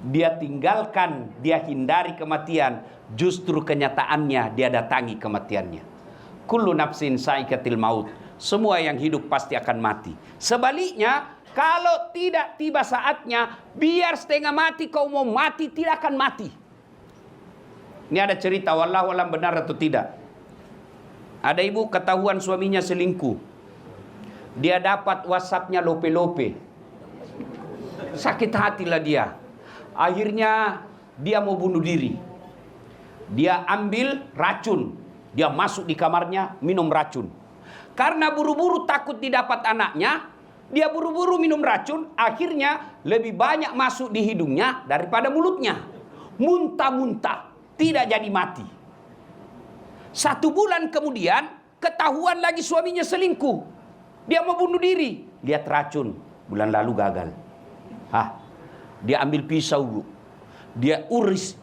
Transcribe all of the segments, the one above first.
dia tinggalkan, dia hindari kematian, justru kenyataannya dia datangi kematiannya. Kullu nafsin sa'iqatil maut. Semua yang hidup pasti akan mati. Sebaliknya, kalau tidak tiba saatnya, biar setengah mati kau mau mati, tidak akan mati. Ini ada cerita, wallahu alam benar atau tidak. Ada ibu ketahuan suaminya selingkuh. Dia dapat WhatsApp-nya lope-lope. Sakit hatilah dia. Akhirnya dia mau bunuh diri. Dia ambil racun. Dia masuk di kamarnya, minum racun. Karena buru-buru takut didapat anaknya, dia buru-buru minum racun, akhirnya lebih banyak masuk di hidungnya daripada mulutnya. Muntah-muntah, tidak jadi mati. 1 bulan kemudian, ketahuan lagi suaminya selingkuh. Dia mau bunuh diri. Lihat racun, bulan lalu gagal. Dia ambil pisau, Bu. Dia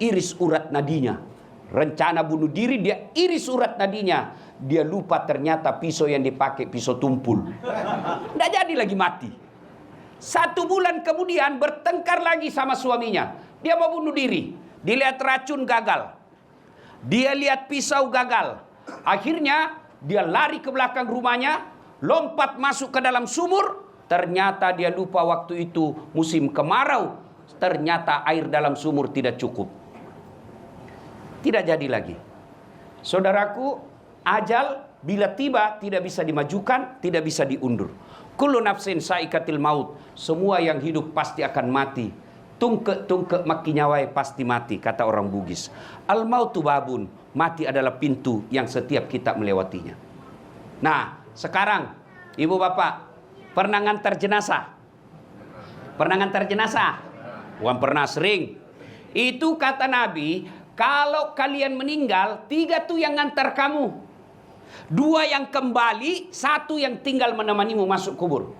iris urat nadinya. Rencana bunuh diri, dia iris urat nadinya. Dia lupa ternyata pisau yang dipakai pisau tumpul. Tidak jadi lagi mati. 1 bulan kemudian bertengkar lagi sama suaminya. Dia mau bunuh diri. Dilihat racun gagal. Dia lihat pisau gagal. Akhirnya dia lari ke belakang rumahnya, lompat masuk ke dalam sumur. Ternyata dia lupa waktu itu musim kemarau. Ternyata air dalam sumur tidak cukup. Tidak jadi lagi. Saudaraku, ajal bila tiba tidak bisa dimajukan, tidak bisa diundur. Kullu nafsin sa'iqatil maut. Semua yang hidup pasti akan mati. Tungke maki nyawai pasti mati, kata orang Bugis. Al mautu babun. Mati adalah pintu yang setiap kita melewatinya. Nah, sekarang ibu bapak pernah ngantar jenazah? Pernah ngantar jenazah? Wan pernah sering. Itu kata Nabi, kalau kalian meninggal, 3 tuh yang ngantar kamu. 2 yang kembali, 1 yang tinggal menemanimu masuk kubur.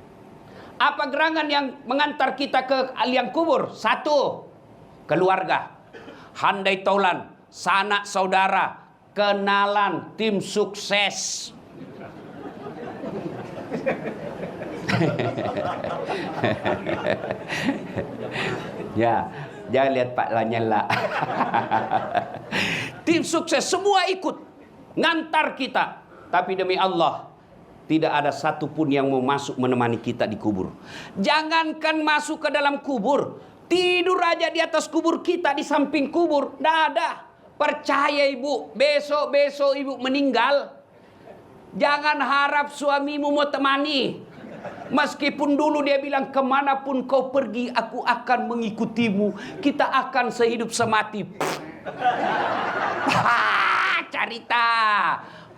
Apa gerangan yang mengantar kita ke liang kubur? 1, keluarga. Handai taulan, sanak saudara, kenalan, tim sukses. Ya, jangan lihat Pak Lanyala. Tim sukses semua ikut ngantar kita. Tapi demi Allah, tidak ada satupun yang mau masuk menemani kita di kubur. Jangankan masuk ke dalam kubur, tidur aja di atas kubur kita, di samping kubur, tidak ada. Percaya ibu, besok-besok ibu meninggal, jangan harap suamimu mau temani. Meskipun dulu dia bilang, kemanapun kau pergi, aku akan mengikutimu. Kita akan sehidup semati. Cerita.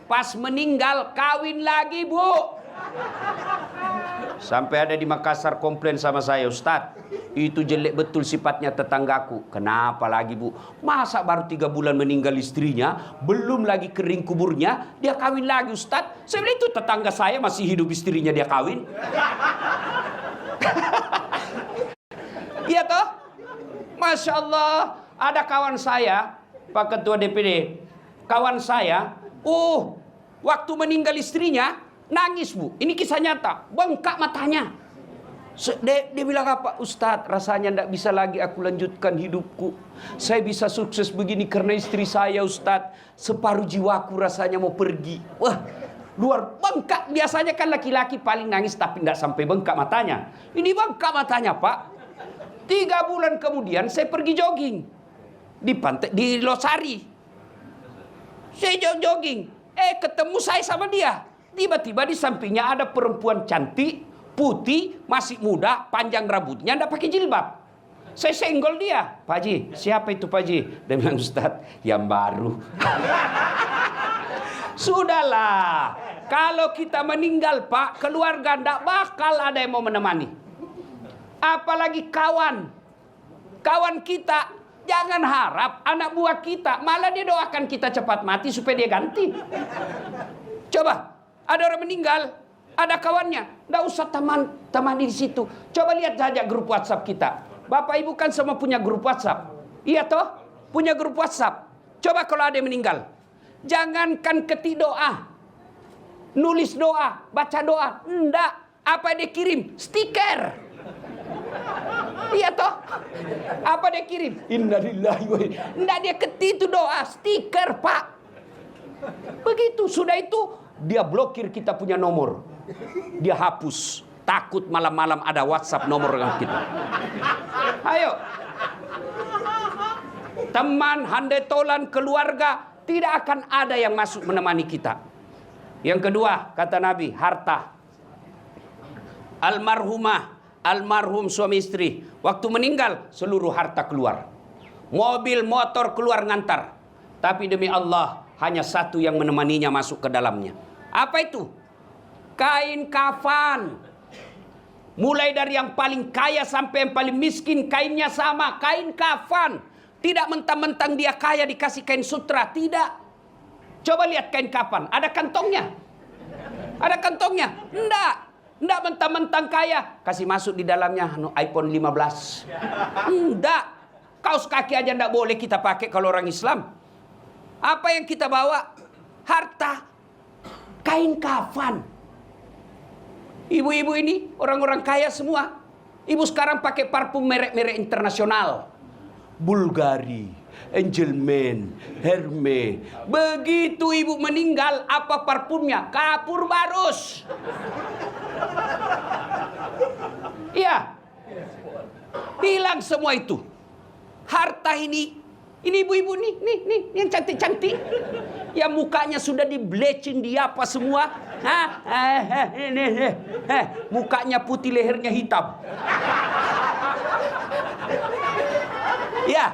Pas meninggal, kawin lagi, Bu. Sampai ada di Makassar komplain sama saya, Ustadz, itu jelek betul sifatnya tetanggaku. Kenapa lagi, Bu? Masa baru 3 bulan meninggal istrinya, belum lagi kering kuburnya, dia kawin lagi, Ustadz? Saya bilang, itu tetangga saya masih hidup, istrinya dia kawin. Iya toh? Masya Allah, ada kawan saya, Pak Ketua DPD, kawan saya, waktu meninggal istrinya, nangis, Bu. Ini kisah nyata. Bengkak matanya. Dia bilang apa? Ustadz, rasanya tidak bisa lagi aku lanjutkan hidupku. Saya bisa sukses begini karena istri saya, Ustadz. Separuh jiwaku rasanya mau pergi. Wah, luar bengkak. Biasanya kan laki-laki paling nangis tapi tidak sampai bengkak matanya. Ini bengkak matanya, Pak. 3 bulan kemudian saya pergi jogging. Di pantai, di Losari. Saya jogging. Ketemu saya sama dia. Tiba-tiba di sampingnya ada perempuan cantik, putih, masih muda, panjang rambutnya, tidak pakai jilbab. Saya senggol dia. Pak Haji, siapa itu Pak Haji? Dia bilang, Ustadz, yang baru. Sudahlah. Kalau kita meninggal, Pak, keluarga tidak bakal ada yang mau menemani. Apalagi kawan. Kawan kita. Jangan harap anak buah kita, malah dia doakan kita cepat mati supaya dia ganti. Coba, ada orang meninggal, ada kawannya, nggak usah temani di situ. Coba lihat saja grup WhatsApp kita. Bapak Ibu kan semua punya grup WhatsApp. Iya toh? Punya grup WhatsApp. Coba kalau ada yang meninggal, jangankan ketik doa, nulis doa, baca doa, enggak. Apa dia kirim? Stiker. Iya toh? Apa dia kirim? Innalillahi wa inna. Enggak, dia ketik itu doa, stiker, Pak. Begitu, sudah itu dia blokir kita punya nomor. Dia hapus. Takut malam-malam ada WhatsApp nomor dengan kita. Ayo. Teman, handai tolan, keluarga, tidak akan ada yang masuk menemani kita. Yang kedua, kata Nabi, harta. Almarhumah, almarhum suami istri, waktu meninggal seluruh harta keluar. Mobil, motor keluar ngantar. Tapi demi Allah, hanya satu yang menemaninya masuk ke dalamnya. Apa itu? Kain kafan. Mulai dari yang paling kaya sampai yang paling miskin, kainnya sama, kain kafan. Tidak mentang-mentang dia kaya dikasih kain sutra, tidak. Coba lihat kain kafan, ada kantongnya? Ada kantongnya? Enggak mentang-mentang kaya, kasih masuk di dalamnya iPhone 15. Enggak. Kaos kaki aja enggak boleh kita pakai kalau orang Islam. Apa yang kita bawa? Harta. Kain kafan. Ibu-ibu ini orang-orang kaya semua. Ibu sekarang pakai parfum merek-merek internasional. Bulgari, Angelman, Hermes. Begitu ibu meninggal, apa parfumnya? Kapur barus. Iya. Hilang semua itu. Harta ini ibu-ibu nih, yang cantik-cantik. Yang mukanya sudah di bleaching, di apa semua. Mukanya putih, lehernya hitam. Ya.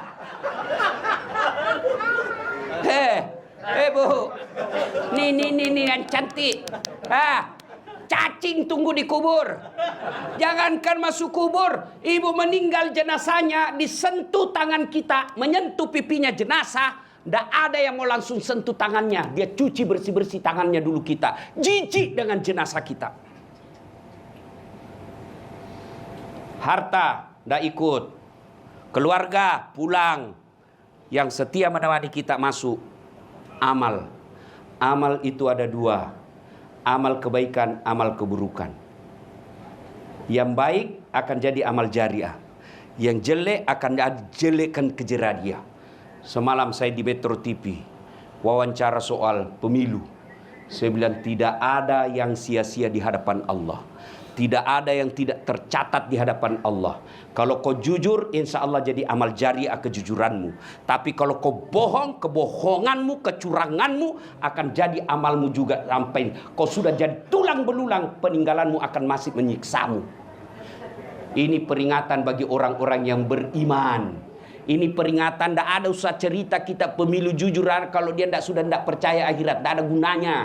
Bu. Nih yang cantik. Cacing tunggu di kubur. Jangankan masuk kubur, ibu meninggal jenazahnya disentuh tangan kita, menyentuh pipinya jenazah. Tidak ada yang mau langsung sentuh tangannya. Dia cuci bersih-bersih tangannya dulu kita. Jijik dengan jenazah kita. Harta tidak ikut. Keluarga pulang. Yang setia menemani kita masuk. Amal. Amal itu ada dua. Amal kebaikan, amal keburukan. Yang baik akan jadi amal jariah. Yang jelek akan jelekkan kejerah dia. Semalam saya di Metro TV wawancara soal pemilu. Saya bilang tidak ada yang sia-sia di hadapan Allah. Tidak ada yang tidak tercatat di hadapan Allah. Kalau kau jujur, insya Allah jadi amal jariah kejujuranmu. Tapi kalau kau bohong, kebohonganmu, kecuranganmu akan jadi amalmu juga. Sampai kau sudah jadi tulang belulang, peninggalanmu akan masih menyiksamu. Ini peringatan bagi orang-orang yang beriman. Ini peringatan, tidak ada usah cerita kita pemilu jujur kalau dia sudah tidak percaya akhirat, tidak ada gunanya.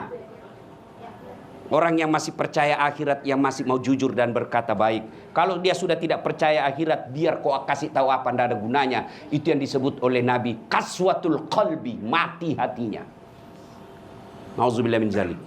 Orang yang masih percaya akhirat, yang masih mau jujur dan berkata baik. Kalau dia sudah tidak percaya akhirat, biar kau kasih tahu apa, tidak ada gunanya. Itu yang disebut oleh Nabi, kaswatul qalbi, mati hatinya. Nauzubillah min zalik.